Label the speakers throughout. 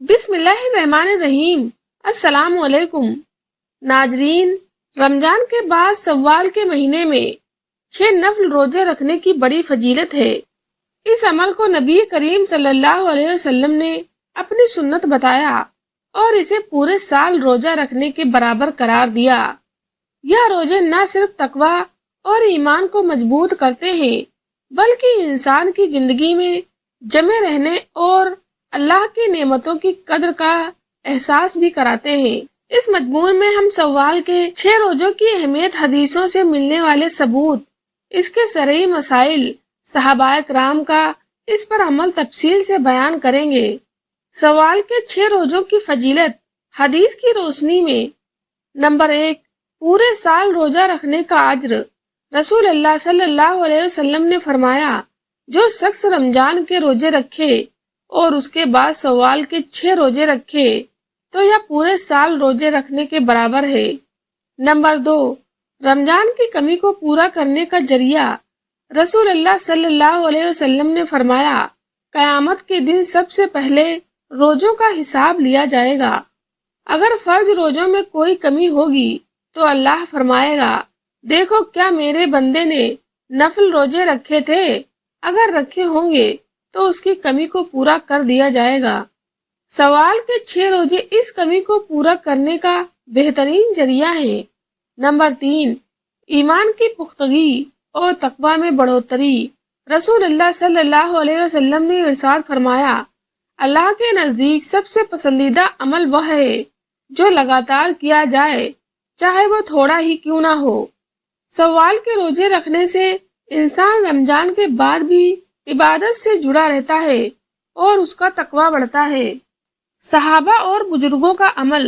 Speaker 1: بسم اللہ الرحمن الرحیم۔ السلام علیکم ناظرین، رمضان کے بعد سوال کے مہینے میں 6 نفل روزے رکھنے کی بڑی فضیلت ہے۔ اس عمل کو نبی کریم صلی اللہ علیہ وسلم نے اپنی سنت بتایا اور اسے پورے سال روزہ رکھنے کے برابر قرار دیا۔ یہ روزے نہ صرف تقوی اور ایمان کو مضبوط کرتے ہیں بلکہ انسان کی زندگی میں جمے رہنے اور اللہ کی نعمتوں کی قدر کا احساس بھی کراتے ہیں۔ اس مضمون میں ہم سوال کے 6 روزوں کی اہمیت، حدیثوں سے ملنے والے ثبوت، اس کے شرعی مسائل، صحابہ کرام کا اس پر عمل تفصیل سے بیان کریں گے۔ سوال کے 6 روزوں کی فضیلت حدیث کی روشنی میں۔ نمبر 1، پورے سال روزہ رکھنے کا اجر۔ رسول اللہ صلی اللہ علیہ وسلم نے فرمایا، جو شخص رمضان کے روزے رکھے اور اس کے بعد سوال کے 6 روزے رکھے تو یہ پورے سال روزے رکھنے کے برابر ہے۔ نمبر 2، رمضان کی کمی کو پورا کرنے کا ذریعہ۔ رسول اللہ صلی اللہ علیہ وسلم نے فرمایا، قیامت کے دن سب سے پہلے روزوں کا حساب لیا جائے گا۔ اگر فرض روزوں میں کوئی کمی ہوگی تو اللہ فرمائے گا، دیکھو کیا میرے بندے نے نفل روزے رکھے تھے؟ اگر رکھے ہوں گے تو اس کی کمی کو پورا کر دیا جائے گا۔ سوال کے 6 روزے اس کمی کو پورا کرنے کا بہترین ذریعہ ہیں۔ نمبر 3، ایمان کی پختگی اور تقوی میں بڑھوتری۔ رسول اللہ صلی اللہ علیہ وسلم نے ارشاد فرمایا، اللہ کے نزدیک سب سے پسندیدہ عمل وہ ہے جو لگاتار کیا جائے، چاہے وہ تھوڑا ہی کیوں نہ ہو۔ سوال کے روزے رکھنے سے انسان رمضان کے بعد بھی عبادت سے جڑا رہتا ہے اور اس کا تقوی بڑھتا ہے۔ صحابہ اور بزرگوں کا عمل۔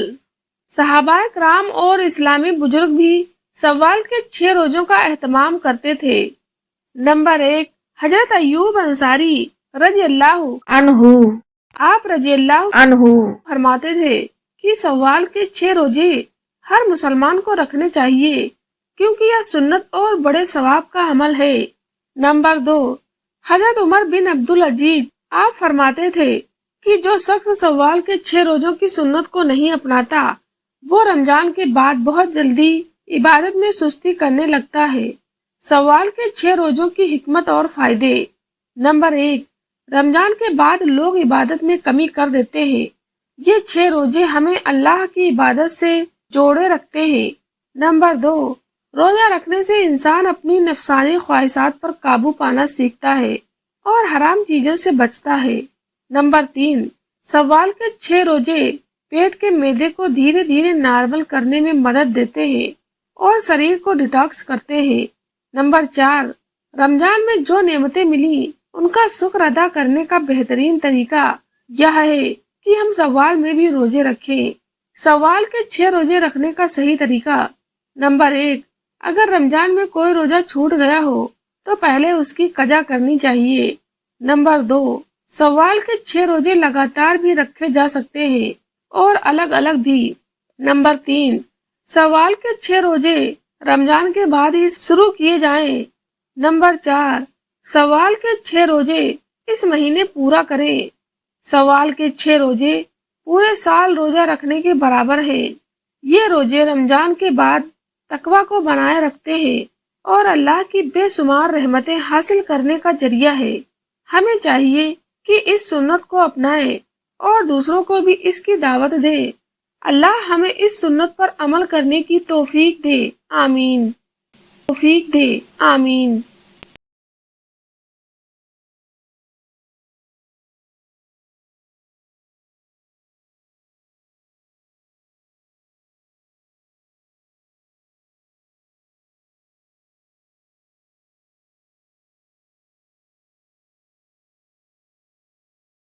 Speaker 1: صحابہ کرام اور اسلامی بزرگ بھی سوال کے 6 روزوں کا اہتمام کرتے تھے۔ نمبر 1، حضرت ایوب انصاری رضی اللہ عنہ۔ آپ رضی اللہ عنہ فرماتے تھے کہ سوال کے 6 روزے ہر مسلمان کو رکھنے چاہیے کیونکہ یہ سنت اور بڑے ثواب کا عمل ہے۔ نمبر 2، حضرت عمر بن عبدالعزیز آپ فرماتے تھے کہ جو شخص سوال کے 6 روزوں کی سنت کو نہیں اپناتا وہ رمضان کے بعد بہت جلدی عبادت میں سستی کرنے لگتا ہے۔ سوال کے 6 روزوں کی حکمت اور فائدے۔ نمبر 1، رمضان کے بعد لوگ عبادت میں کمی کر دیتے ہیں۔ یہ 6 روزے ہمیں اللہ کی عبادت سے جوڑے رکھتے ہیں۔ نمبر 2، روزہ رکھنے سے انسان اپنی نفسانی خواہشات پر قابو پانا سیکھتا ہے اور حرام چیزوں سے بچتا ہے۔ نمبر 3، سوال کے 6 روزے پیٹ کے معدے کو دھیرے دھیرے نارمل کرنے میں مدد دیتے ہیں اور شریر کو ڈیٹاکس کرتے ہیں۔ نمبر 4، رمضان میں جو نعمتیں ملی ان کا شکر ادا کرنے کا بہترین طریقہ یہ ہے کہ ہم سوال میں بھی روزے رکھیں۔ سوال کے 6 روزے رکھنے کا صحیح طریقہ۔ نمبر 1، اگر رمضان میں کوئی روزہ چھوٹ گیا ہو تو پہلے اس کی قضا کرنی چاہیے۔ نمبر 2، سوال کے 6 روزے لگاتار بھی رکھے جا سکتے ہیں اور الگ الگ بھی۔ نمبر 3، سوال کے 6 روزے رمضان کے بعد ہی شروع کیے جائیں۔ نمبر 4، سوال کے 6 روزے اس مہینے پورا کریں۔ سوال کے 6 روزے پورے سال روزہ رکھنے کے برابر ہیں۔ یہ روزے رمضان کے بعد تقوی کو بنائے رکھتے ہیں اور اللہ کی بے شمار رحمتیں حاصل کرنے کا ذریعہ ہے۔ ہمیں چاہیے کہ اس سنت کو اپنائیں اور دوسروں کو بھی اس کی دعوت دیں۔ اللہ ہمیں اس سنت پر عمل کرنے کی توفیق دے، آمین۔